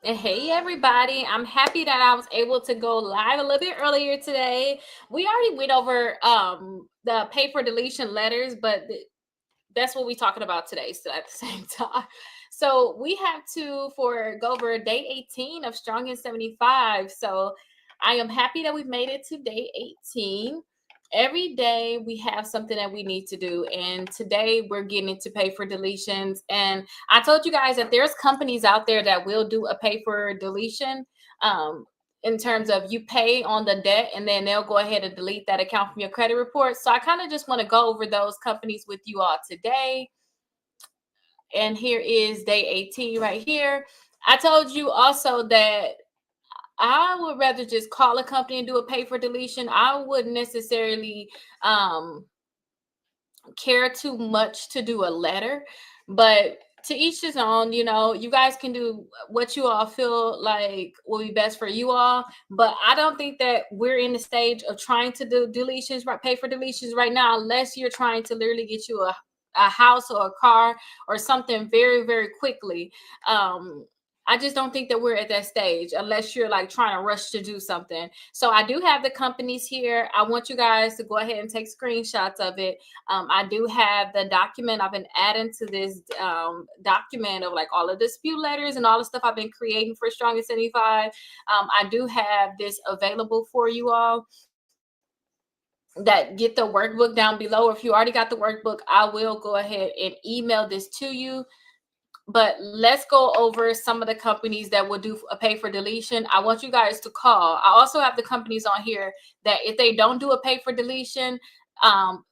Hey everybody, I'm happy that I was able to go live a little bit earlier today. We already went over the paper deletion letters, but that's what we're talking about today still at the same time. So we have to for go over day 18 of Strong in 75. So I am happy that we've made it to day 18. Every day we have something that we need to do, and today we're getting into pay for deletions. And I told you guys that there's companies out there that will do a pay for deletion, um, in terms of you pay on the debt and then they'll go ahead and delete that account from your credit report. So I kind of just want to go over those companies with you all today. And here is day 18 right here. I told you also that I would rather just call a company and do a pay for deletion. I wouldn't necessarily um, care too much to do a letter, but to each his own. You guys can do what you all feel like will be best for you all, but I don't think that we're in the stage of trying to do deletions, right, pay for deletions right now, unless you're trying to literally get you a house or a car or something very, very quickly. I just don't think that we're at that stage unless you're like trying to rush to do something. So I do have the companies here. I want you guys to go ahead and take screenshots of it. I do have the document. I've been adding to this document of like all the dispute letters and all the stuff I've been creating for Strong in 75. I do have this available for you all that get the workbook down below. If you already got the workbook, I will go ahead and email this to you. But let's go over some of the companies that will do a pay for deletion. I want you guys to call. I also have the companies on here that if they don't do a pay for deletion, um,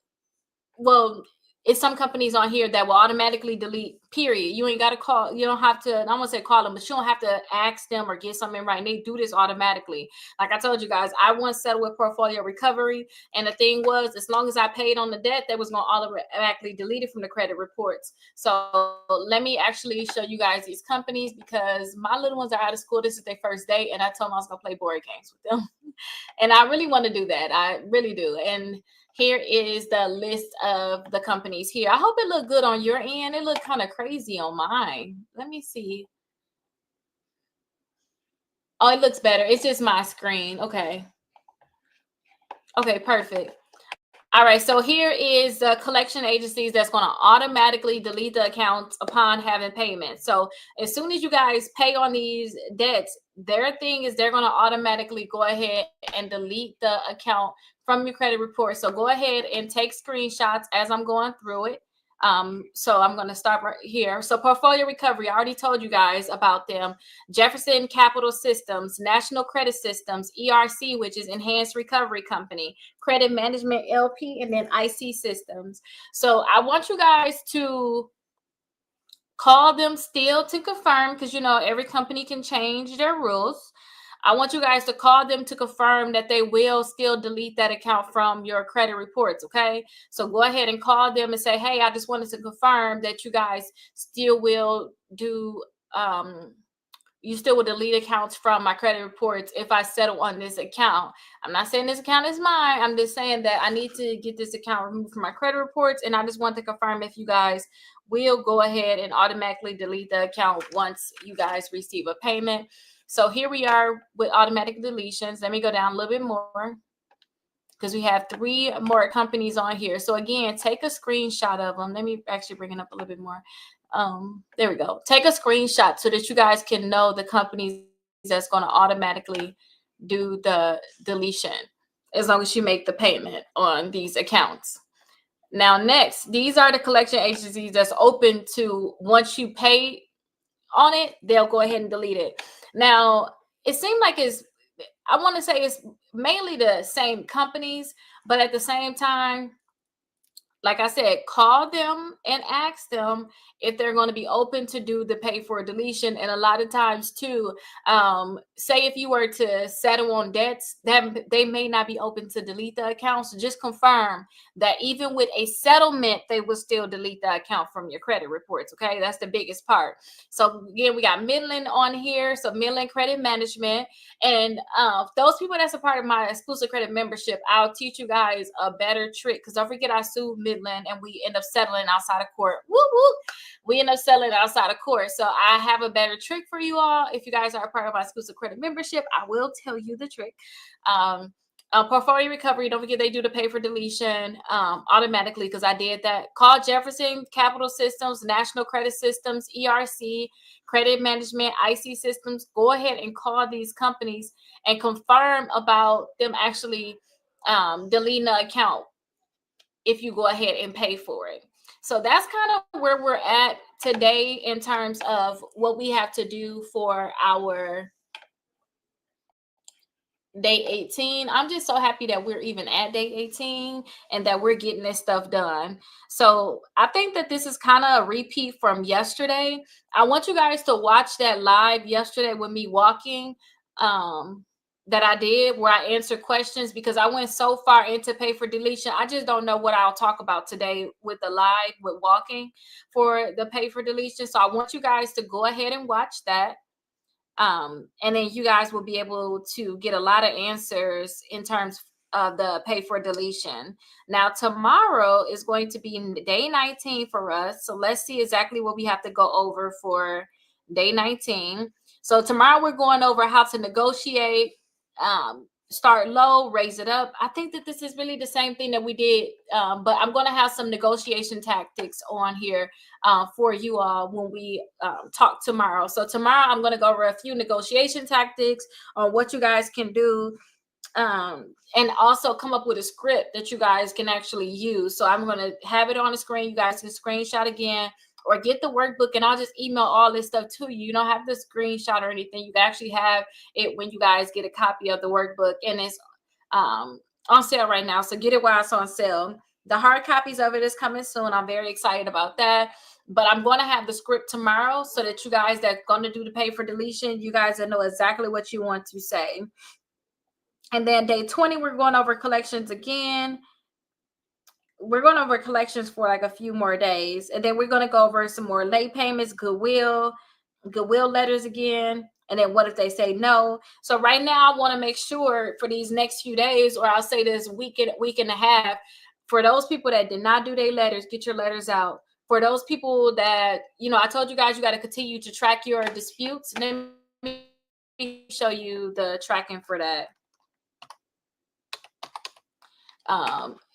well, it's some companies on here that will automatically delete, period. You ain't got to call. You don't have to, I won't say call them, but you don't have to ask them or get something right. They do this automatically. Like I told you guys, I once settled with Portfolio Recovery, and the thing was, as long as I paid on the debt, that was going to automatically delete it from the credit reports. So let me actually show you guys these companies, because my little ones are out of school. This is their first day, and I told them I was going to play board games with them. And I really want to do that. I really do. And here is the list of the companies here. I hope it looked good on your end. It looked kind of crazy on mine. Let me see. Oh, it looks better. It's just my screen. Okay. Okay, perfect. All right, so here is the collection agencies that's going to automatically delete the accounts upon having payment. So as soon as you guys pay on these debts, their thing is they're going to automatically go ahead and delete the account from your credit report. So go ahead and take screenshots as I'm going through it. So I'm going to start right here. So Portfolio Recovery, I already told you guys about them. Jefferson Capital Systems, National Credit Systems, ERC, which is Enhanced Recovery Company, Credit Management LP, and then IC Systems. So I want you guys to call them still to confirm, because every company can change their rules. I want you guys to call them to confirm that they will still delete that account from your credit reports. Okay, so go ahead and call them and say, hey, I just wanted to confirm that you guys still will do you still will delete accounts from my credit reports if I settle on this account. I'm not saying this account is mine. I'm just saying that I need to get this account removed from my credit reports, and I just want to confirm if you guys will go ahead and automatically delete the account once you guys receive a payment. So here we are with automatic deletions. Let me go down a little bit more, because we have 3 more companies on here. So again, take a screenshot of them. Let me actually bring it up a little bit more. There we go. Take a screenshot so that you guys can know the companies that's going to automatically do the deletion as long as you make the payment on these accounts. Now, next, these are the collection agencies that's open to, once you pay on it, they'll go ahead and delete it. Now, it seemed like I want to say it's mainly the same companies, but at the same time, like I said, call them and ask them if they're going to be open to do the pay for deletion. And a lot of times too, say if you were to settle on debts, that they may not be open to delete the account. So just confirm that even with a settlement, they will still delete the account from your credit reports. Okay, that's the biggest part. So again, we got Midland on here. So Midland Credit Management. And those people that's a part of my exclusive credit membership, I'll teach you guys a better trick, because don't forget I sued Midland Midland, and we end up settling outside of court. Woo woo. We end up settling outside of court. So I have a better trick for you all. If you guys are a part of my exclusive credit membership, I will tell you the trick. Portfolio recovery, don't forget they do the pay for deletion automatically, because I did that. Call Jefferson Capital Systems, National Credit Systems, ERC, Credit Management, IC Systems. Go ahead and call these companies and confirm about them actually deleting the account if you go ahead and pay for it. So that's kind of where we're at today in terms of what we have to do for our day 18. I'm just so happy that we're even at day 18 and that we're getting this stuff done. So I think that this is kind of a repeat from yesterday. I want you guys to watch that live yesterday with me walking that I did, where I answered questions, because I went so far into pay for deletion. I just don't know what I'll talk about today with the live with walking for the pay for deletion. So I want you guys to go ahead and watch that. And then you guys will be able to get a lot of answers in terms of the pay for deletion. Now, tomorrow is going to be day 19 for us. So let's see exactly what we have to go over for day 19. So tomorrow we're going over how to negotiate, start low, raise it up. I think that this is really the same thing that we did, but I'm going to have some negotiation tactics on here for you all when we talk tomorrow. So tomorrow I'm going to go over a few negotiation tactics on what you guys can do, and also come up with a script that you guys can actually use. So I'm going to have it on the screen. You guys can screenshot again or get the workbook, and I'll just email all this stuff to you. You don't have to screenshot or anything. You can actually have it when you guys get a copy of the workbook, and it's on sale right now. So get it while it's on sale. The hard copies of it is coming soon. I'm very excited about that. But I'm going to have the script tomorrow so that you guys that are going to do the pay for deletion, you guys will know exactly what you want to say. And then day 20, we're going over collections again. We're going over collections for like a few more days. And then we're going to go over some more late payments, goodwill letters again. And then what if they say no? So right now I want to make sure for these next few days, or I'll say this week and a half, for those people that did not do their letters, get your letters out. For those people that, I told you guys you got to continue to track your disputes. Let me show you the tracking for that.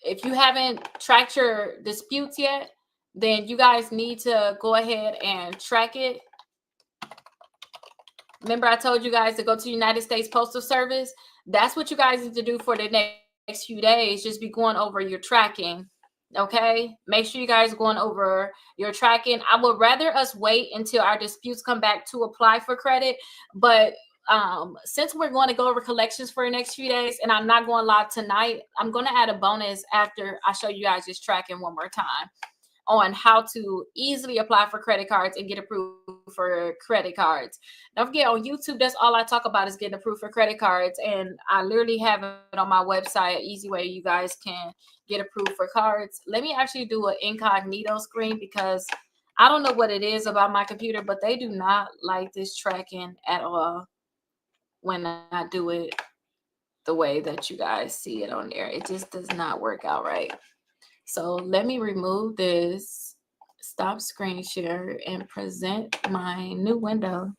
If you haven't tracked your disputes yet, then you guys need to go ahead and track it. Remember, I told you guys to go to the United States Postal Service. That's what you guys need to do for the next few days. Just be going over your tracking. Okay, make sure you guys are going over your tracking. I would rather us wait until our disputes come back to apply for credit, but since we're going to go over collections for the next few days, and I'm not going live tonight, I'm going to add a bonus after I show you guys just tracking one more time on how to easily apply for credit cards and get approved for credit cards. Don't forget, on YouTube, that's all I talk about is getting approved for credit cards. And I literally have it on my website, an easy way you guys can get approved for cards. Let me actually do an incognito screen, because I don't know what it is about my computer, but they do not like this tracking at all when I do it the way that you guys see it on there. It just does not work out right. So let me remove this, stop screen share, and present my new window.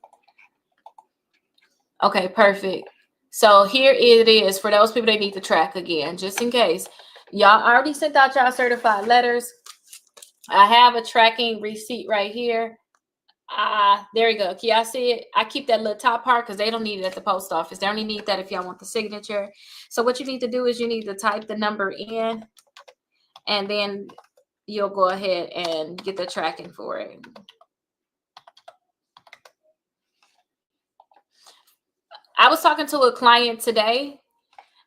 Okay, perfect. So here it is for those people that need to track again, just in case. Y'all already sent out y'all certified letters. I have a tracking receipt right here. There you go. Can y'all see it? I keep that little top part because they don't need it at the post office. They only need that if y'all want the signature. So what you need to do is you need to type the number in, and then you'll go ahead and get the tracking for it. I was talking to a client today,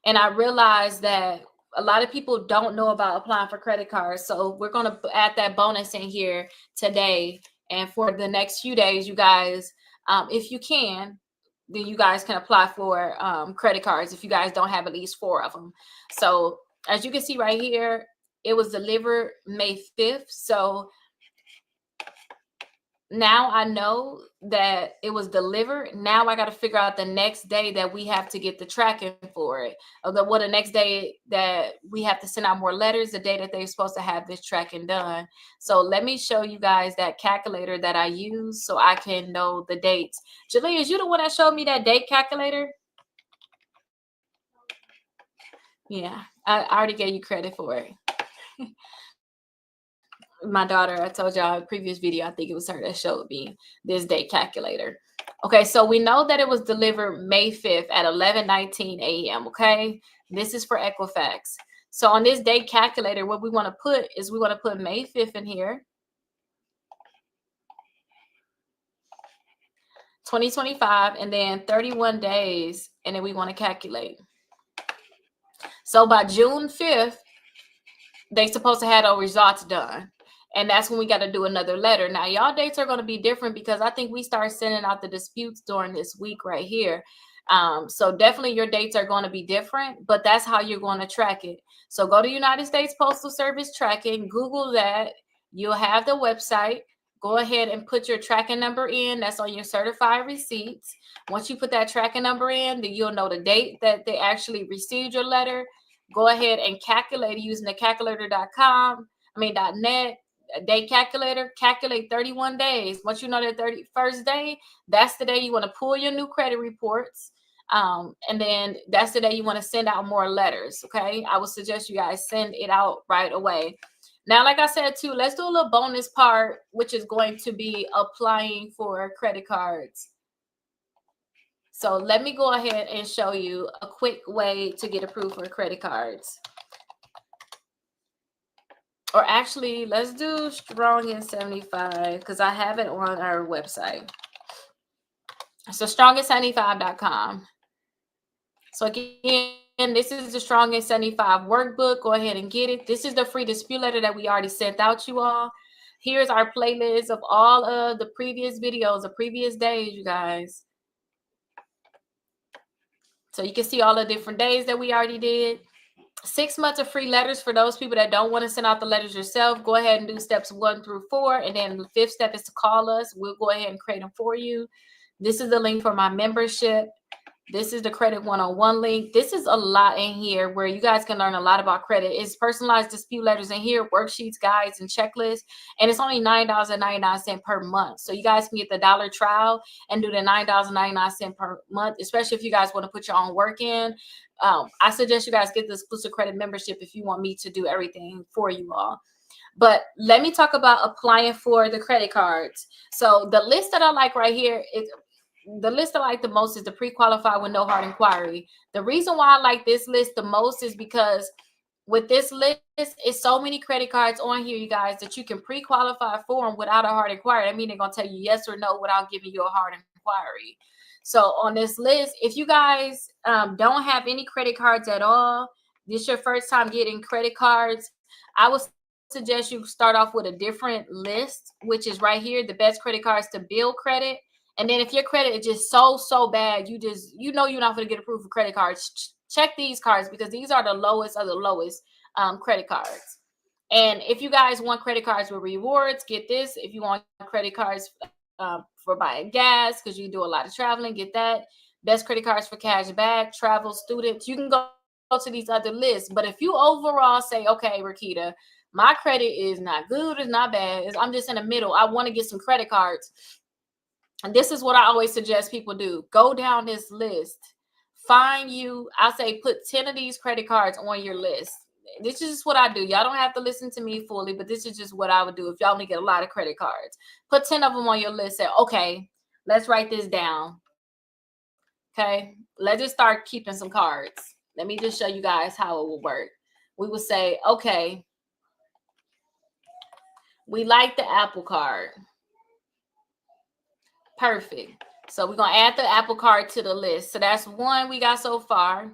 and I realized that a lot of people don't know about applying for credit cards. So we're going to add that bonus in here today. And for the next few days, you guys, if you can, then you guys can apply for credit cards if you guys don't have at least 4 of them. So as you can see right here, it was delivered May 5th. So now I know that it was delivered. Now I got to figure out the next day that we have to get the tracking for it. Or the next day that we have to send out more letters, the day that they're supposed to have this tracking done. So let me show you guys that calculator that I use so I can know the dates. Julie, is you the one that showed me that date calculator? Yeah, I already gave you credit for it. My daughter, I told y'all in a previous video, I think it was her that showed me this date calculator. Okay, so we know that it was delivered May 5th at 11:19 a.m. Okay, this is for Equifax. So on this date calculator, what we want to put is we want to put May 5th in here, 2025, and then 31 days, and then we want to calculate. So by June 5th, they supposed to have those results done. And that's when we got to do another letter. Now, y'all dates are going to be different because I think we start sending out the disputes during this week right here. So definitely your dates are going to be different, but that's how you're going to track it. So go to United States Postal Service tracking, Google that. You'll have the website. Go ahead and put your tracking number in. That's on your certified receipts. Once you put that tracking number in, then you'll know the date that they actually received your letter. Go ahead and calculate using the calculator.com, .net day calculator. Calculate 31 days. Once you know that 31st day, that's the day you want to pull your new credit reports. And then that's the day you want to send out more letters. Okay, I would suggest you guys send it out right away. Now, like I said too, let's do a little bonus part, which is going to be applying for credit cards. So let me go ahead and show you a quick way to get approved for credit cards. Or actually, let's do Strong in 75 because I have it on our website. So strongin75.com. So again, this is the Strong in 75 workbook. Go ahead and get it. This is the free dispute letter that we already sent out you all. Here's our playlist of all of the previous videos, the previous days, you guys. So you can see all the different days that we already did. 6 months of free letters for those people that don't want to send out the letters yourself. Go ahead and do steps 1 through 4. And then the 5th step is to call us. We'll go ahead and create them for you. This is the link for my membership. This is the credit 101 link. This is a lot in here where you guys can learn a lot about credit. It's personalized dispute letters in here, worksheets, guides, and checklists. And it's only $9.99 per month. So you guys can get the dollar trial and do the $9.99 per month, especially if you guys want to put your own work in. I suggest you guys get the exclusive credit membership if you want me to do everything for you all. But let me talk about applying for the credit cards. So the list that I like right here is the list I like the most is the pre-qualified with no hard inquiry. The reason why I like this list the most is because with this list, it's so many credit cards on here, you guys, that you can pre-qualify for them without a hard inquiry. I mean, they're going to tell you yes or no without giving you a hard inquiry. So on this list, if you guys don't have any credit cards at all, this is your first time getting credit cards, I would suggest you start off with a different list, which is right here, the best credit cards to build credit. And then if your credit is just so bad, you know you're not going to get approved for credit cards, check these cards because these are the lowest of the lowest credit cards. And if you guys want credit cards with rewards, get this. If you want credit cards for buying gas because you do a lot of traveling, get that. Best credit cards for cash back, travel, students. You can go to these other lists. But if you overall say, okay, Rakita, my credit is not good, it's not bad, I'm just in the middle, I want to get some credit cards. And this is what I always suggest people do. Go down this list. Find you, I say put 10 of these credit cards on your list. This is just what I do. Y'all don't have to listen to me fully, but this is just what I would do if y'all only get a lot of credit cards. Put 10 of them on your list. Say, okay, let's write this down. Okay, let's just start keeping some cards. Let me just show you guys how it will work. We will say, okay, we like the Apple card. Perfect. So we're going to add the Apple card to the list. So that's one we got so far.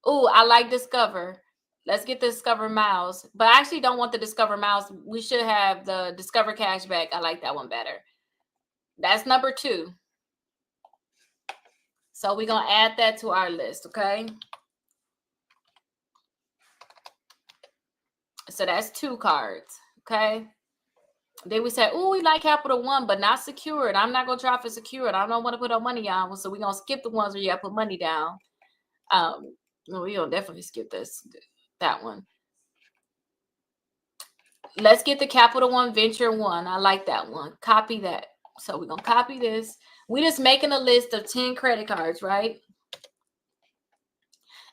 Oh, I like Discover. Let's get the Discover Miles. But I actually don't want the Discover Miles. We should have the Discover Cashback. I like that one better. That's number 2. So we're going to add that to our list, okay? So that's 2 cards, okay? Then we said, oh, we like Capital One, but not secured. I'm not gonna try for secured. I don't want to put no money on, so we're gonna skip the ones where you have to put money down. No, we gonna definitely skip that one. Let's get the Capital One Venture one. I like that one. Copy that. So we're gonna copy this. We just making a list of 10 credit cards, right?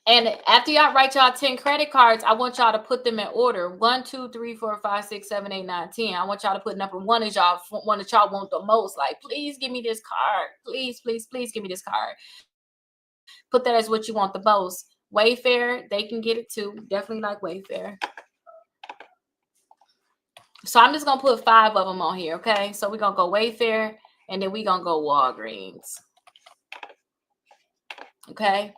And after y'all write y'all 10 credit cards, I want y'all to put them in order. 1, 2, 3, 4, 5, 6, 7, 8, 9, 10. I want y'all to put number 1 as y'all one that y'all want the most. Like, please give me this card. Please, please, please give me this card. Put that as what you want the most. Wayfair, they can get it too. Definitely like Wayfair. So I'm just gonna put 5 of them on here, okay? So we're gonna go Wayfair, and then we're gonna go Walgreens. Okay.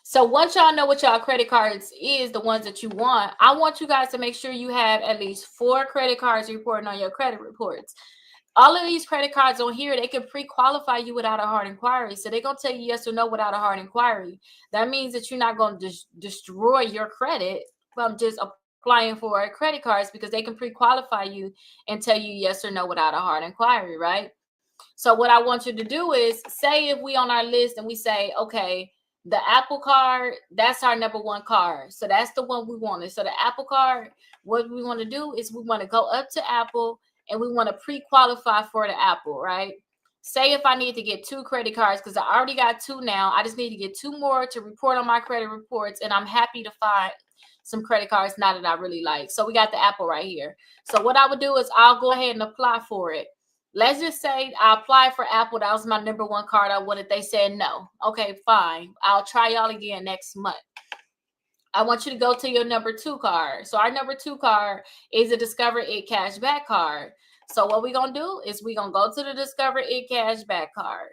So once y'all know what y'all credit cards is, the ones that you want, I want you guys to make sure you have at least 4 credit cards reporting on your credit reports. All of these credit cards on here, they can pre-qualify you without a hard inquiry. So they're going to tell you yes or no without a hard inquiry. That means that you're not going to destroy your credit from just applying for credit cards, because they can pre-qualify you and tell you yes or no without a hard inquiry, right? So what I want you to do is, say if we on our list and we say, okay, the Apple card, that's our number 1 card. So that's the one we wanted. So the Apple card, what we want to do is we want to go up to Apple and we want to pre-qualify for the Apple, right? Say if I need to get 2 credit cards, because I already got 2 now, I just need to get 2 more to report on my credit reports, and I'm happy to find some credit cards now that I really like. So we got the Apple right here. So what I would do is I'll go ahead and apply for it. Let's just say I applied for Apple. That was my number 1 card I wanted. They said no. Okay, fine. I'll try y'all again next month. I want you to go to your number 2 card. So our number 2 card is a Discover It Cashback card. So what we're going to do is we're going to go to the Discover It Cashback card.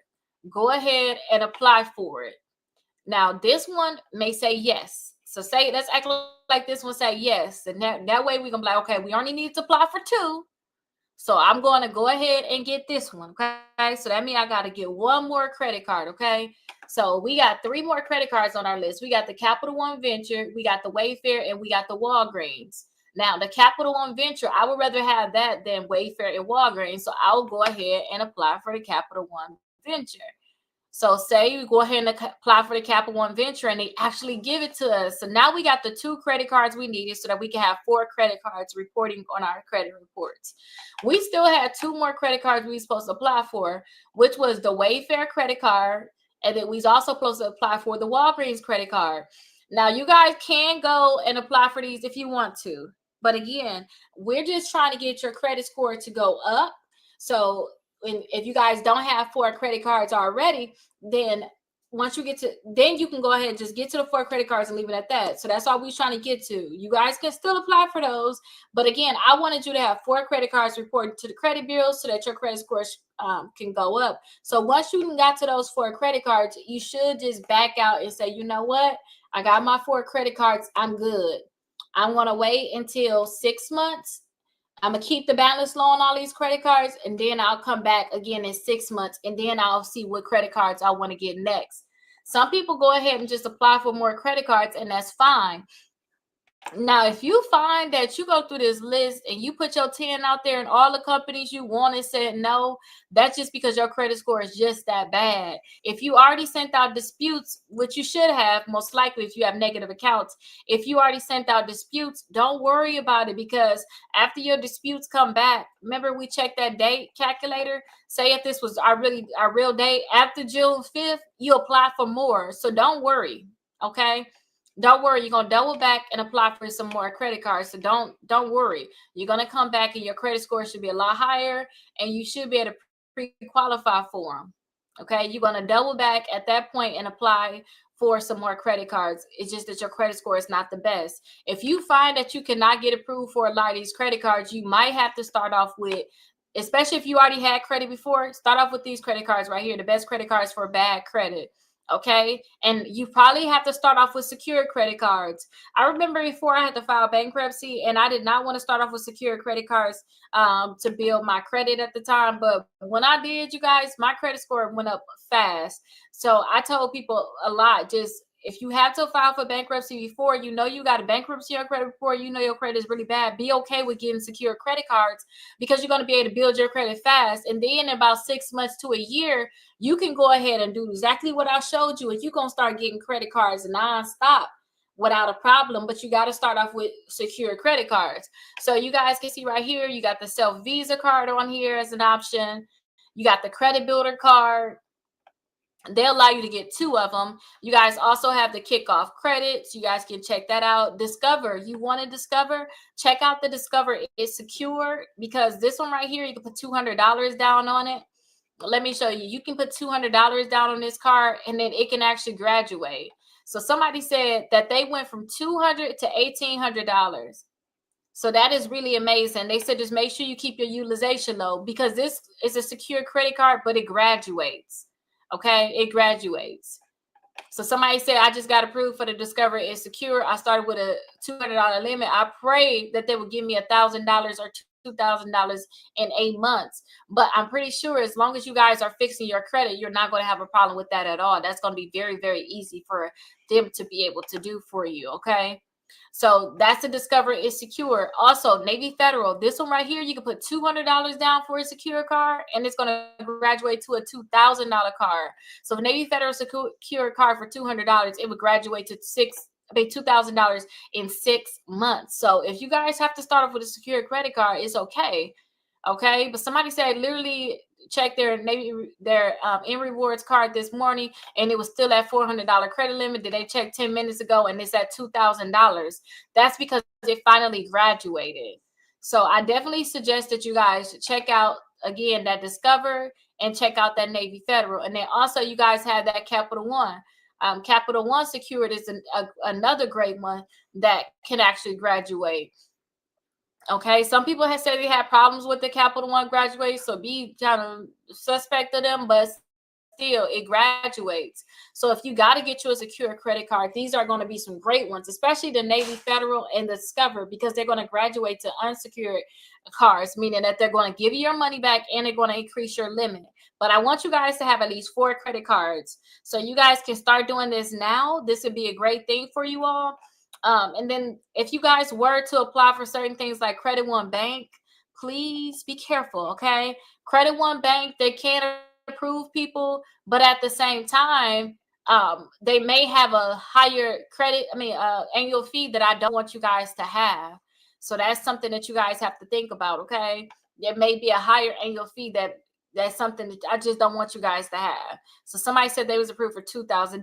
Go ahead and apply for it. Now, this one may say yes. So say, let's act like this one say yes. And that way we're going to be like, okay, we only need to apply for 2. So I'm going to go ahead and get this one, okay? So that means I got to get 1 more credit card, okay? So we got 3 more credit cards on our list. We got the Capital One Venture, we got the Wayfair, and we got the Walgreens. Now, the Capital One Venture, I would rather have that than Wayfair and Walgreens. So I'll go ahead and apply for the Capital One Venture. So say you go ahead and apply for the Capital One Venture and they actually give it to us. So now we got the 2 credit cards we needed so that we can have 4 credit cards reporting on our credit reports. We still had 2 more credit cards we were supposed to apply for, which was the Wayfair credit card. And then we was also supposed to apply for the Walgreens credit card. Now you guys can go and apply for these if you want to. But again, we're just trying to get your credit score to go up. So if you guys don't have 4 credit cards already, then once you get to, then you can go ahead and just get to the 4 credit cards and leave it at that. So that's all we're trying to get to. You guys can still apply for those, but again, I wanted you to have 4 credit cards reported to the credit bureau so that your credit score can go up. So once you got to those 4 credit cards, you should just back out and say, you know what, I got my 4 credit cards, I'm good. I'm going to wait until 6 months. I'm going to keep the balance low on all these credit cards, and then I'll come back again in 6 months, and then I'll see what credit cards I want to get next. Some people go ahead and just apply for more credit cards, and that's fine. Now, if you find that you go through this list and you put your 10 out there and all the companies you wanted said no, that's just because your credit score is just that bad. If you already sent out disputes, which you should have, most likely if you have negative accounts, if you already sent out disputes, don't worry about it, because after your disputes come back, remember we checked that date calculator? Say if this was our real date, after June 5th, you apply for more. So don't worry, okay? Don't worry, you're gonna double back and apply for some more credit cards. So don't worry. You're gonna come back and your credit score should be a lot higher, and you should be able to pre-qualify for them. Okay, you're gonna double back at that point and apply for some more credit cards. It's just that your credit score is not the best. If you find that you cannot get approved for a lot of these credit cards, you might have to start off with, especially if you already had credit before, start off with these credit cards right here, the best credit cards for bad credit. Okay. And you probably have to start off with secured credit cards. I remember before I had to file bankruptcy, and I did not want to start off with secured credit cards to build my credit at the time. But when I did, you guys, my credit score went up fast. So I told people a lot, just If you have to file for bankruptcy before, you know you got a bankruptcy on credit report, you know your credit is really bad, be okay with getting secure credit cards because you're going to be able to build your credit fast. And then in about 6 months to a year, you can go ahead and do exactly what I showed you, and you're going to start getting credit cards nonstop without a problem. But you got to start off with secure credit cards. So you guys can see right here, you got the self Visa card on here as an option. You got the credit builder card. They'll allow you to get 2 of them. You guys also have the kickoff credits. You guys can check that out. Discover. You want to discover? Check out the Discover is secure, because this one right here, you can put $200 down on it. Let me show you. You can put $200 down on this card, and then it can actually graduate. So somebody said that they went from $200 to $1,800. So that is really amazing. They said just make sure you keep your utilization low, because this is a secure credit card, but it graduates. Okay, it graduates. So somebody said, I just got approved for the Discover is secure. I started with a $200 limit. I prayed that they would give me $1,000 or $2,000 in 8 months. But I'm pretty sure as long as you guys are fixing your credit, you're not going to have a problem with that at all. That's going to be very, very easy for them to be able to do for you. Okay. So that's the Discover is secure. Also, Navy Federal, this one right here, you can put $200 down for a secure card, and it's going to graduate to a $2,000 card. So Navy Federal secure card for $200, it would graduate to $2,000 in 6 months. So if you guys have to start off with a secure credit card, it's okay. Okay, but somebody said literally check their in rewards card this morning, and it was still at $400 credit limit that they checked 10 minutes ago, and it's at $2,000. That's because it finally graduated. So I definitely suggest that you guys check out again that Discover and check out that Navy Federal. And then also you guys have that Capital One. Capital One Secured is another great one that can actually graduate. Okay, some people have said they had problems with the Capital One graduate, so be kind of suspect of them, but still it graduates. So if you got to get you a secure credit card, these are going to be some great ones, especially the Navy Federal and the Discover, because they're going to graduate to unsecured cards, meaning that they're going to give you your money back and they're going to increase your limit. But I want you guys to have at least 4 credit cards, so you guys can start doing this now. This would be a great thing for you all. And then if you guys were to apply for certain things like Credit One Bank, please be careful, okay? Credit One Bank, they can't approve people, but at the same time, they may have a higher annual fee that I don't want you guys to have. So that's something that you guys have to think about, okay? There may be a higher annual fee that's something that I just don't want you guys to have. So somebody said they was approved for $2,000,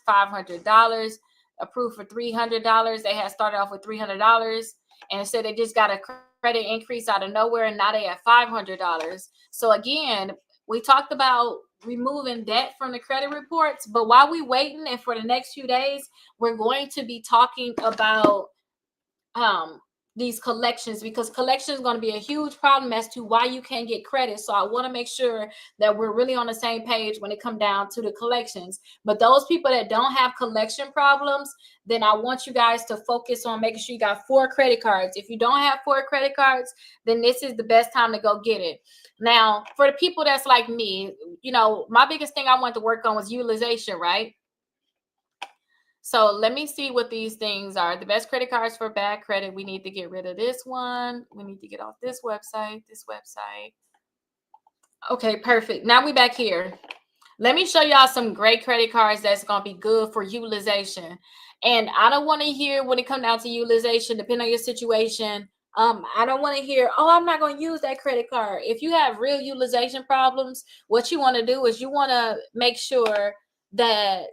$500, approved for $300. They had started off with $300 and said they just got a credit increase out of nowhere, and now they have $500. So again, we talked about removing debt from the credit reports, but while we waiting and for the next few days, we're going to be talking about these collections, because collection is going to be a huge problem as to why you can't get credit. So I want to make sure that we're really on the same page when it comes down to the collections. But those people that don't have collection problems, then I want you guys to focus on making sure you got 4 credit cards. If you don't have 4 credit cards, then this is the best time to go get it. Now, for the people that's like me, my biggest thing I want to work on was utilization, right? So let me see what these things are. The best credit cards for bad credit. We need to get rid of this one. We need to get off this website, Okay, perfect. Now we back here. Let me show y'all some great credit cards that's going to be good for utilization. And I don't want to hear when it comes down to utilization, depending on your situation. I don't want to hear, oh, I'm not going to use that credit card. If you have real utilization problems, what you want to do is you want to make sure that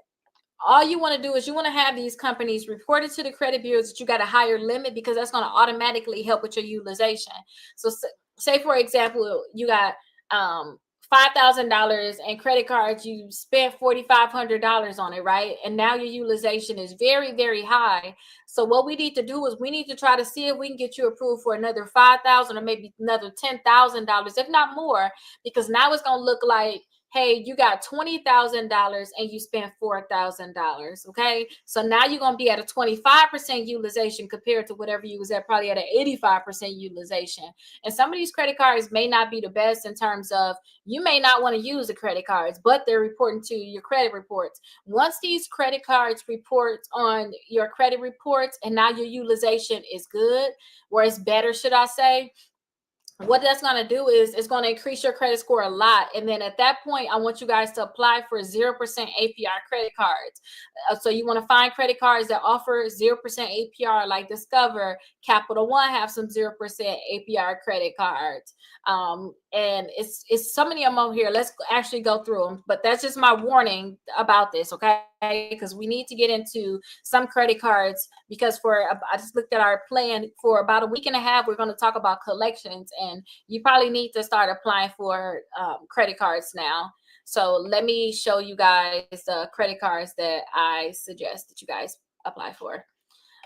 all you want to do is you want to have these companies reported to the credit bureaus that you got a higher limit, because that's going to automatically help with your utilization. So say, for example, you got $5,000 in credit cards, you spent $4,500 on it, right? And now your utilization is very, very high. So what we need to do is we need to try to see if we can get you approved for another $5,000 or maybe another $10,000, if not more, because now it's going to look like, hey, you got $20,000 and you spent $4,000. Okay. So now you're going to be at a 25% utilization compared to whatever you was at, probably at an 85% utilization. And some of these credit cards may not be the best in terms of you may not want to use the credit cards, but they're reporting to your credit reports. Once these credit cards report on your credit reports and now your utilization is good, or it's better, should I say, what that's going to do is it's going to increase your credit score a lot. And then at that point, I want you guys to apply for 0% APR credit cards. So you want to find credit cards that offer 0% APR, like Discover, Capital One have some 0% APR credit cards. And it's so many of them over here. Let's actually go through them. But that's just my warning about this, okay? Because we need to get into some credit cards, because I just looked at our plan for about a week and a half. We're going to talk about collections, and you probably need to start applying for credit cards now. So let me show you guys the credit cards that I suggest that you guys apply for.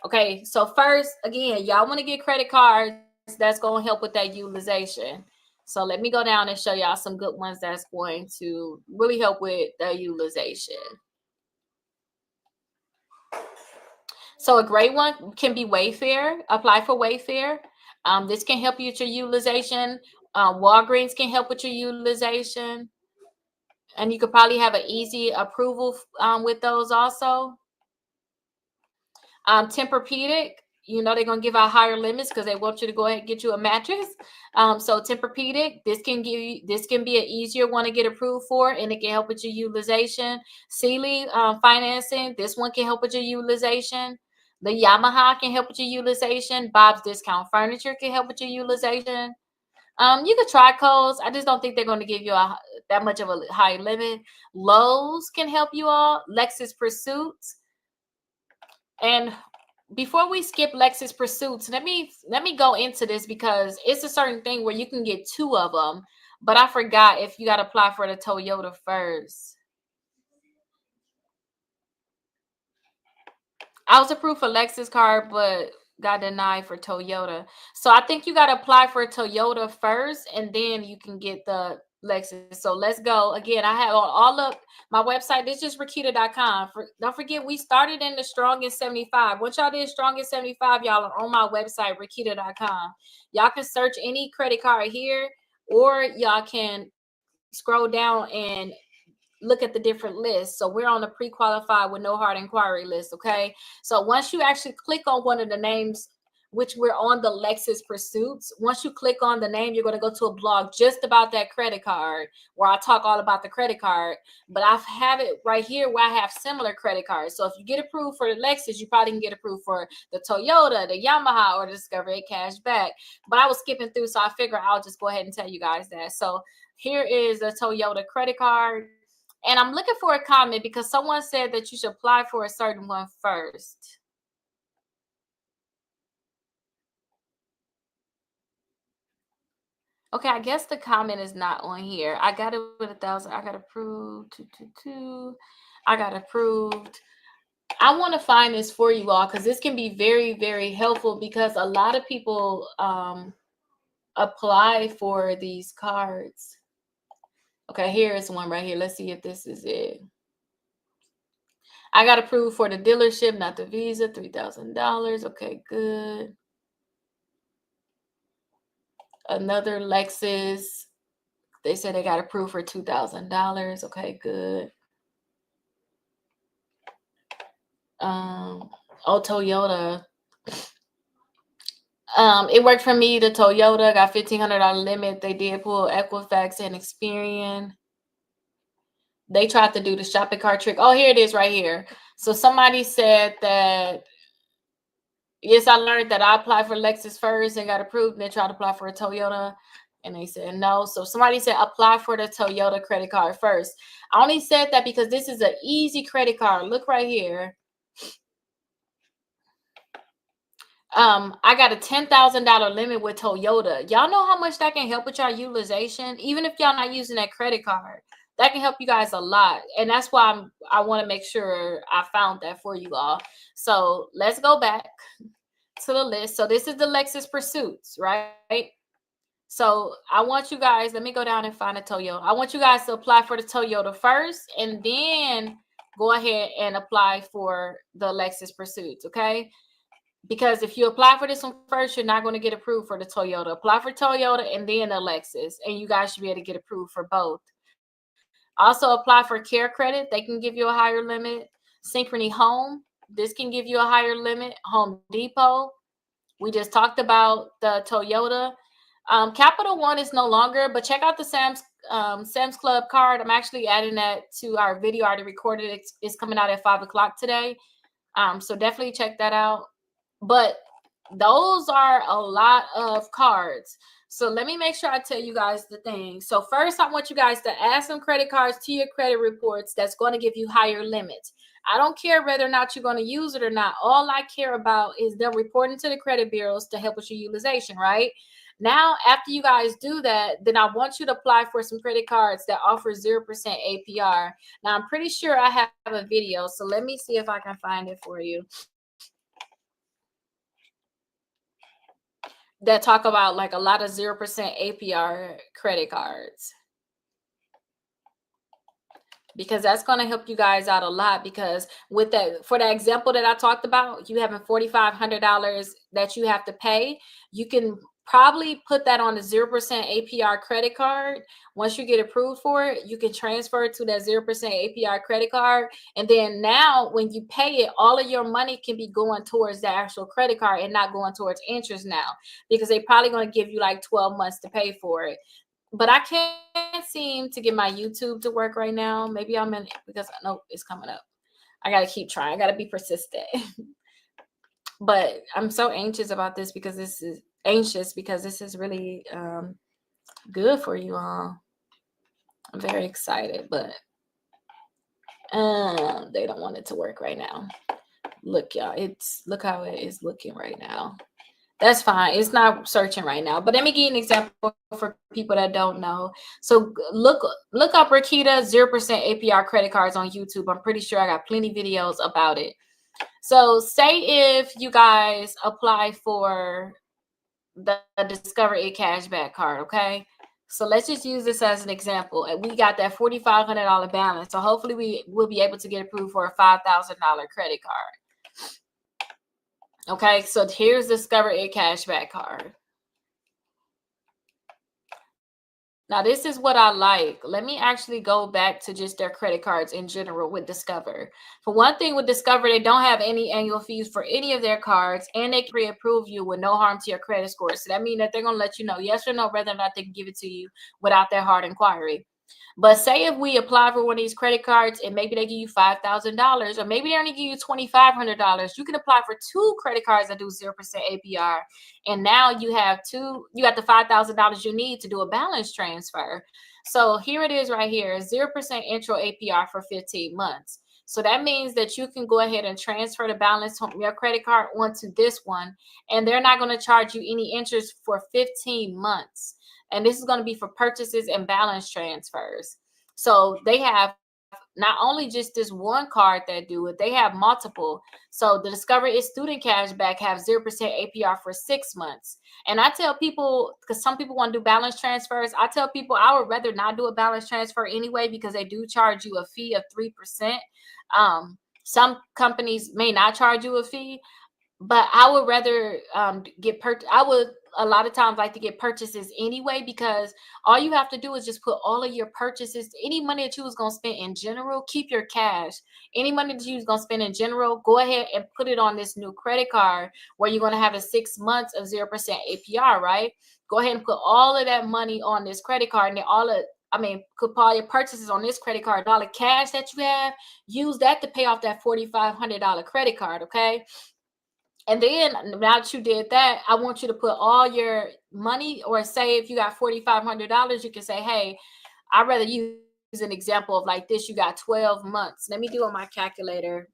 Okay, so first, again, y'all want to get credit cards that's going to help with that utilization. So let me go down and show y'all some good ones that's going to really help with the utilization. So a great one can be Wayfair. Apply for Wayfair. This can help you with your utilization. Walgreens can help with your utilization. And you could probably have an easy approval with those also. Tempur-Pedic, you know they're gonna give out higher limits because they want you to go ahead and get you a mattress. So Tempur-Pedic, this can be an easier one to get approved for, and it can help with your utilization. Sealy financing, this one can help with your utilization. The Yamaha can help with your utilization. Bob's Discount Furniture can help with your utilization. You could try Kohl's. I just don't think they're going to give you that much of a high limit. Lowe's can help you all. Lexus Pursuits. And before we skip Lexus Pursuits, let me go into this, because it's a certain thing where you can get two of them. But I forgot if you got to apply for the Toyota first. I was approved for Lexus card, but got denied for Toyota. So I think you got to apply for Toyota first, and then you can get the Lexus. So let's go. Again, I have all of my website. This is Rakita.com. Don't forget, we started in the Strongest 75. Once y'all did Strongest 75, y'all are on my website, Rakita.com. Y'all can search any credit card here, or y'all can scroll down and look at the different lists. So we're on the pre-qualified with no hard inquiry list. Okay. So once you actually click on one of the names, which we're on the Lexus Pursuits, once you click on the name, you're going to go to a blog just about that credit card, where I talk all about the credit card. But I have it right here where I have similar credit cards. So if you get approved for the Lexus, you probably can get approved for the Toyota, the Yamaha, or the Discovery Cashback. But I was skipping through, so I figure I'll just go ahead and tell you guys that. So here is the Toyota credit card. And I'm looking for a comment because someone said that you should apply for a certain one first. Okay, I guess the comment is not on here. I got it with 1,000. I got approved. 222. I got approved. I want to find this for you all, because this can be very, very helpful, because a lot of people apply for these cards. Okay, here is one right here. Let's see if this is it. I got approved for the dealership, not the Visa, $3,000. Okay, good. Another Lexus. They said they got approved for $2,000. Okay, good. Toyota. It worked for me. The Toyota got $1,500 limit. They did pull Equifax and Experian. They tried to do the shopping cart trick. Oh, here it is right here. So somebody said that, yes, I learned that I applied for Lexus first and got approved, and they tried to apply for a Toyota, and they said no. So somebody said apply for the Toyota credit card first. I only said that because this is an easy credit card. Look right here. I got a $10,000 limit with Toyota. Y'all know how much that can help with your utilization, even if y'all not using that credit card. That can help you guys a lot. And that's why I want to make sure I found that for you all. So let's go back to the list. So this is the Lexus Pursuits, right? So I want you guys, let me go down and find a Toyota. I want you guys to apply for the Toyota first and then go ahead and apply for the Lexus Pursuits, okay? Because if you apply for this one first, you're not going to get approved for the Toyota. Apply for Toyota and then the Lexus, and you guys should be able to get approved for both. Also apply for Care Credit. They can give you a higher limit. Synchrony Home, this can give you a higher limit. Home Depot, we just talked about the Toyota. Capital One is no longer, but check out the Sam's Club card. I'm actually adding that to our video. I already recorded it. It's coming out at 5 o'clock today. So definitely check that out. But those are a lot of cards. So let me make sure I tell you guys the thing. So first, I want you guys to add some credit cards to your credit reports that's going to give you higher limits. I don't care whether or not you're going to use it or not. All I care about is them reporting to the credit bureaus to help with your utilization, right? Now, after you guys do that, then I want you to apply for some credit cards that offer 0% APR. Now, I'm pretty sure I have a video, so let me see if I can find it for you. That talk about like a lot of 0% APR credit cards. Because that's going to help you guys out a lot, because with that, for that example that I talked about, you having $4,500 that you have to pay, you can probably put that on the 0% APR credit card. Once you get approved for it, you can transfer it to that 0% APR credit card. And then now when you pay it, all of your money can be going towards the actual credit card and not going towards interest now, because they probably going to give you like 12 months to pay for it. But I can't seem to get my YouTube to work right now. Maybe I'm in, because I know it's coming up. I got to keep trying. I got to be persistent. But I'm so anxious about this, because this is really good for you all. I'm very excited, but they don't want it to work right now. Look, y'all, look how it is looking right now. That's fine. It's not searching right now. But let me give you an example for people that don't know. So look up Rakita 0% APR credit cards on YouTube. I'm pretty sure I got plenty videos about it. So say if you guys apply for the Discover It cashback card, okay? So let's just use this as an example. And we got that $4,500 balance. So hopefully we will be able to get approved for a $5,000 credit card. Okay, so here's Discover It cashback card. Now, this is what I like. Let me actually go back to just their credit cards in general with Discover. For one thing, with Discover, they don't have any annual fees for any of their cards, and they can pre-approve you with no harm to your credit score. So that means that they're going to let you know yes or no whether or not they can give it to you without their hard inquiry. But say if we apply for one of these credit cards and maybe they give you $5,000, or maybe they only give you $2,500, you can apply for 2 credit cards that do 0% APR. And now you got the $5,000 you need to do a balance transfer. So here it is right here, 0% intro APR for 15 months. So that means that you can go ahead and transfer the balance from your credit card onto this one, and they're not going to charge you any interest for 15 months. And this is going to be for purchases and balance transfers. So they have not only just this one card that do it, they have multiple. So the Discover It Student Cashback have 0% APR for 6 months. And I tell people, because some people want to do balance transfers, I tell people I would rather not do a balance transfer anyway, because they do charge you a fee of 3%. Some companies may not charge you a fee, but I would rather I would a lot of times like to get purchases anyway, because all you have to do is just put all of your purchases, any money that you was going to spend in general, keep your cash. Any money that you was going to spend in general, go ahead and put it on this new credit card where you're going to have a 6 months of 0% APR, right? Go ahead and put all of that money on this credit card, and then put all your purchases on this credit card. All the cash that you have, use that to pay off that $4,500 credit card, okay? And then now that you did that, I want you to put all your money, or say if you got $4,500, you can say, hey, I'd rather use an example of like this. You got 12 months. Let me do on my calculator.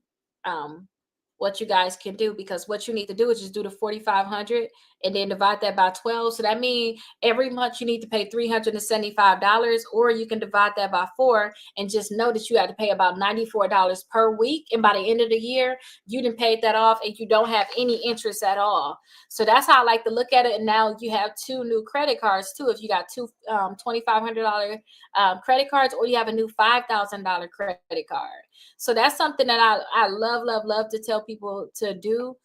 what you guys can do, because what you need to do is just do the 4,500 and then divide that by 12. So that means every month you need to pay $375, or you can divide that by 4 and just know that you have to pay about $94 per week. And by the end of the year, you done paid that off and you don't have any interest at all. So that's how I like to look at it. And now you have two new credit cards too. If you got two $2,500 credit cards, or you have a new $5,000 credit card. So that's something that I love, love, love to tell people to do,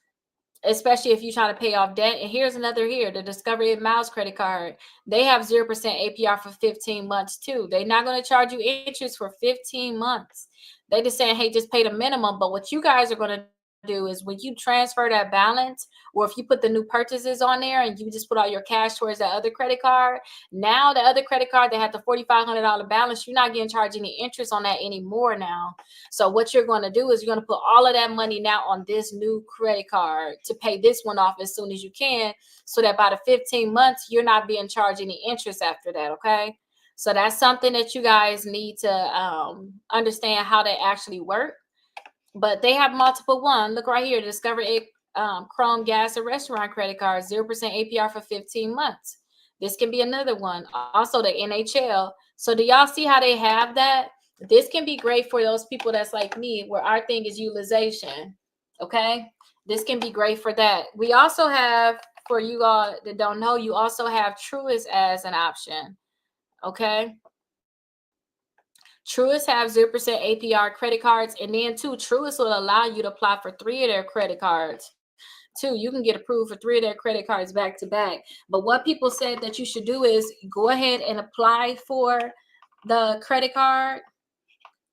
especially if you're trying to pay off debt. And here's another here, the Discovery Miles credit card. They have 0% APR for 15 months too. They're not going to charge you interest for 15 months. They just saying, hey, just pay the minimum. But what you guys are going to do is when you transfer that balance, or if you put the new purchases on there and you just put all your cash towards that other credit card, now the other credit card that had the $4,500 balance, you're not getting charged any interest on that anymore now. So what you're going to do is you're going to put all of that money now on this new credit card to pay this one off as soon as you can, so that by the 15 months, you're not being charged any interest after that, okay? So that's something that you guys need to understand how they actually work. But they have multiple one. Look right here, Discover Chrome Gas and Restaurant Credit Card, 0% APR for 15 months. This can be another one. Also, the NHL. So do y'all see how they have that? This can be great for those people that's like me, where our thing is utilization. Okay, this can be great for that. We also have, for you all that don't know, you also have Truist as an option. Okay. Truist have 0% APR credit cards, and then too, Truist will allow you to apply for 3 of their credit cards. Too, you can get approved for 3 of their credit cards back to back. But what people said that you should do is go ahead and apply for the credit card.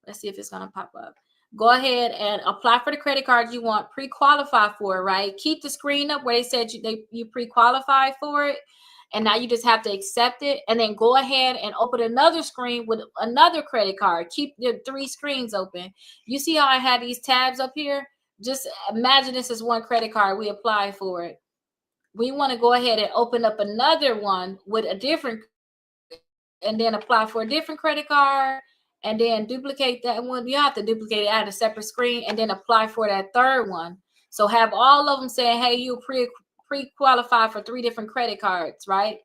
Let's see if it's gonna pop up. Go ahead and apply for the credit card you want, pre-qualify for, right? Keep the screen up where they said you pre-qualify for it. And now you just have to accept it, and then go ahead and open another screen with another credit card. Keep your 3 screens open. You see how I had these tabs up here? Just imagine this is one credit card. We apply for it. We want to go ahead and open up another one with a different, and then apply for a different credit card, and then duplicate that one. You have to duplicate it, add a separate screen, and then apply for that third one. So have all of them saying, hey, you pre-qualify for 3 different credit cards, right?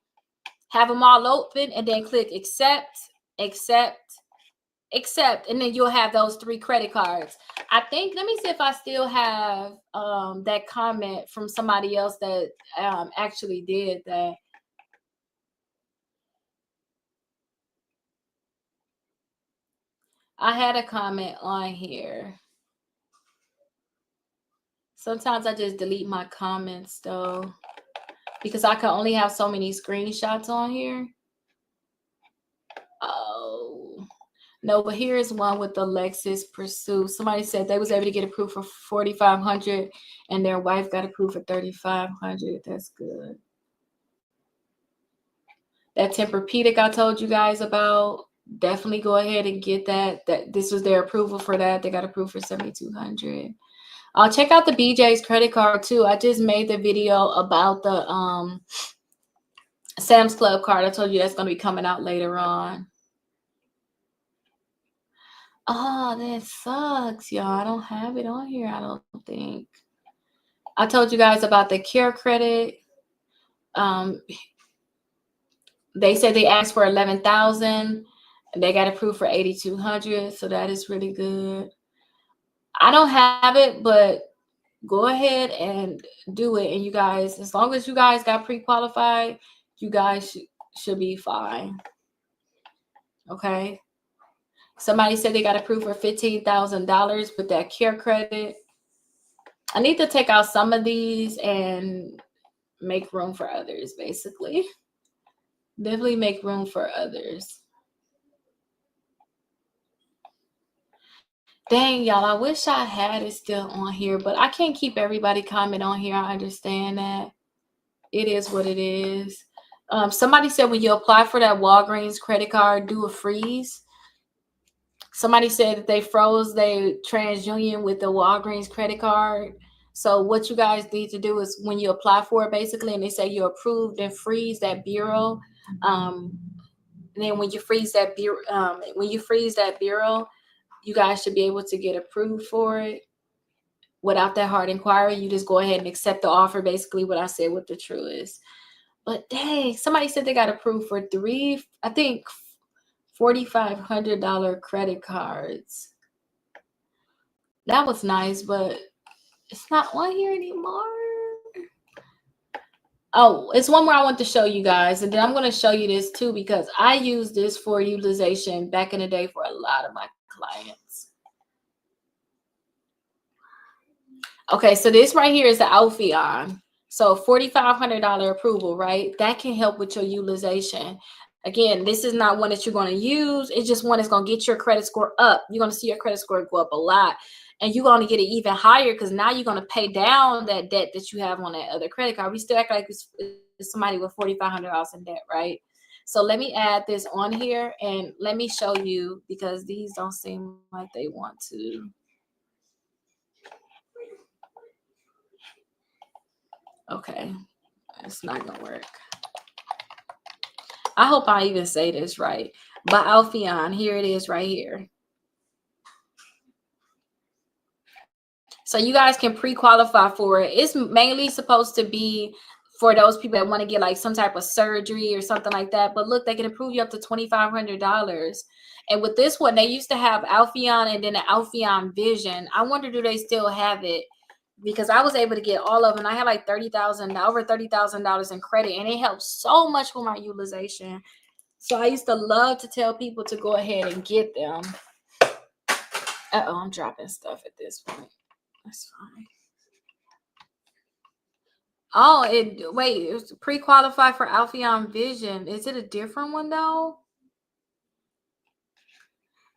Have them all open, and then click accept, accept, accept, and then you'll have those 3 credit cards. I think, let me see if I still have that comment from somebody else that actually did that. I had a comment on here. Sometimes I just delete my comments though, because I can only have so many screenshots on here. Oh no, but here's one with the Lexus Pursuit. Somebody said they was able to get approved for 4,500, and their wife got approved for 3,500. That's good. That Tempur-Pedic I told you guys about, definitely go ahead and get that. That this was their approval for that. They got approved for 7,200. I'll check out the BJ's credit card too. I just made the video about the Sam's Club card. I told you that's going to be coming out later on. Oh, that sucks, y'all. I don't have it on here, I don't think. I told you guys about the Care Credit. They said they asked for 11,000 and they got approved for 8,200. So that is really good. I don't have it, but go ahead and do it. And you guys, as long as you guys got pre-qualified, you guys should be fine. Okay. Somebody said they got approved for $15,000 with that Care Credit. I need to take out some of these and make room for others, basically. Definitely make room for others. Dang, y'all, I wish I had it still on here, but I can't keep everybody comment on here. I understand that. It is what it is. Somebody said when you apply for that Walgreens credit card, do a freeze. Somebody said that they froze their TransUnion with the Walgreens credit card. So what you guys need to do is when you apply for it, basically, and they say you're approved, then freeze that bureau. And then when you freeze that bureau, you guys should be able to get approved for it. without that hard inquiry. You just go ahead and accept the offer, basically what I said with the true is. But dang, somebody said they got approved for I think $4,500 credit cards. That was nice, but it's not on here anymore. Oh, it's one more I want to show you guys, and then I'm going to show you this too, because I used this for utilization back in the day for a lot of my clients. Okay, so this right here is the Alpheon. So $4,500 approval, right? That can help with your utilization. Again, this is not one that you're going to use. It's just one that's going to get your credit score up. You're going to see your credit score go up a lot. And you're going to get it even higher because now you're going to pay down that debt that you have on that other credit card. We still act like it's somebody with $4,500 in debt, right? So let me add this on here and let me show you, because these don't seem like they want to. Okay, it's not gonna work. I hope I even say this right. But Alpheon, here it is right here. So you guys can pre-qualify for it. It's mainly supposed to be for those people that want to get like some type of surgery or something like that. But look, they can approve you up to $2,500. And with this one, they used to have Alpheon and then the Alpheon Vision. I wonder, do they still have it? Because I was able to get all of them. I had like over $30,000 in credit, and it helped so much with my utilization. So I used to love to tell people to go ahead and get them. I'm dropping stuff at this point. That's fine. Oh, it's pre-qualified for Alpheon Vision. Is it a different one though?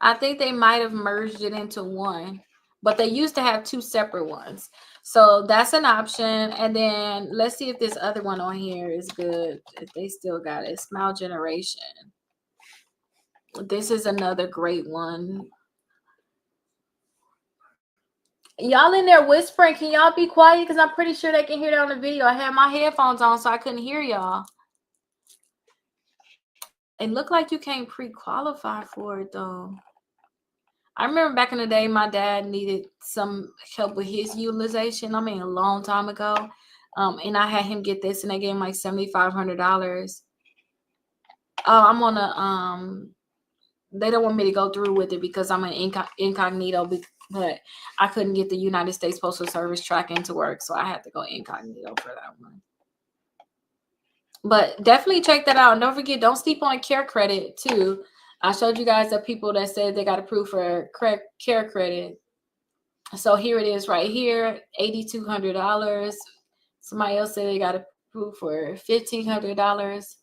I think they might have merged it into one, but they used to have two separate ones. So that's an option. And then let's see if this other one on here is good. If they still got it. Smile Generation. This is another great one. Y'all in there whispering. Can y'all be quiet? Because I'm pretty sure they can hear that on the video. I had my headphones on, so I couldn't hear y'all. It looked like you can't pre-qualify for it though. I remember back in the day, my dad needed some help with his utilization. I mean, a long time ago. And I had him get this, and they gave him like $7,500. I'm on a they don't want me to go through with it because I'm an incognito, but I couldn't get the United States Postal Service tracking to work, so I had to go incognito for that one. But definitely check that out. And don't forget, don't sleep on care credit too. I showed you guys the people that said they got approved for care credit. So here it is right here, $8,200. Somebody else said they got approved for $1,500.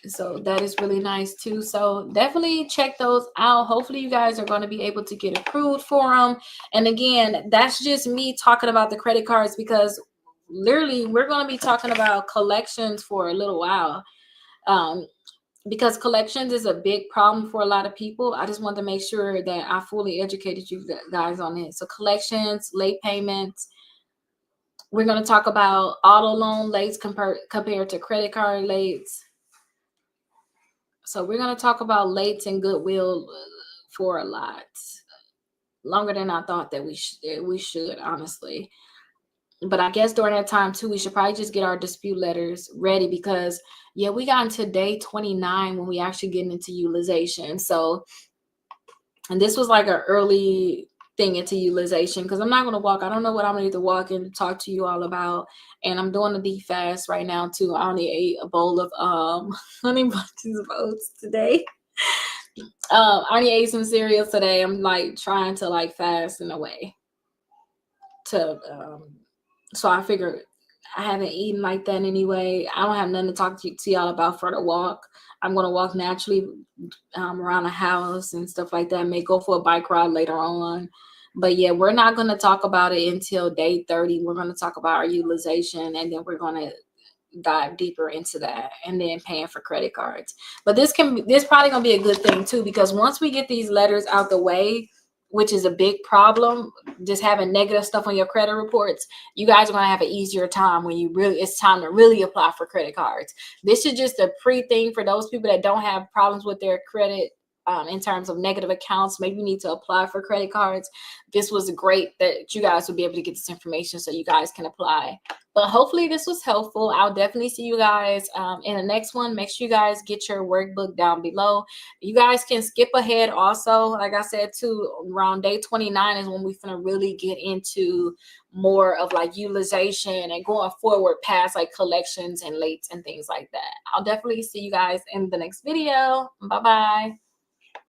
So that is really nice too. So definitely check those out. Hopefully you guys are going to be able to get approved for them. And again, that's just me talking about the credit cards, because literally we're going to be talking about collections for a little while. Because collections is a big problem for a lot of people. I just want to make sure that I fully educated you guys on it. So collections, late payments. We're going to talk about auto loan lates compared to credit card lates. So we're going to talk about lates and goodwill for a lot longer than I thought that we should, honestly. But I guess during that time too, we should probably just get our dispute letters ready, because we got into day 29 when we actually get into utilization. So, and this was like an early thing into utilization, because I'm not going to walk. I don't know what I'm going to need to walk and talk to you all about. And I'm doing a deep fast right now too. I only ate a bowl of honey bunches of oats today. I only ate some cereal today. I'm like trying to like fast in a way to so I figured I haven't eaten like that anyway. I don't have nothing to talk to y'all about for the walk. I'm going to walk naturally around the house and stuff like that. I may go for a bike ride later on. But yeah, we're not going to talk about it until day 30. We're going to talk about our utilization, and then we're going to dive deeper into that, and then paying for credit cards. But this probably going to be a good thing too, because once we get these letters out the way, which is a big problem, just having negative stuff on your credit reports, you guys are going to have an easier time when it's time to really apply for credit cards. This is just a pre thing for those people that don't have problems with their credit in terms of negative accounts. Maybe you need to apply for credit cards. This was great that you guys would be able to get this information so you guys can apply. But hopefully this was helpful. I'll definitely see you guys in the next one. Make sure you guys get your workbook down below. You guys can skip ahead also. Like I said, to around day 29 is when we're going to really get into more of like utilization and going forward past like collections and lates and things like that. I'll definitely see you guys in the next video. Bye-bye.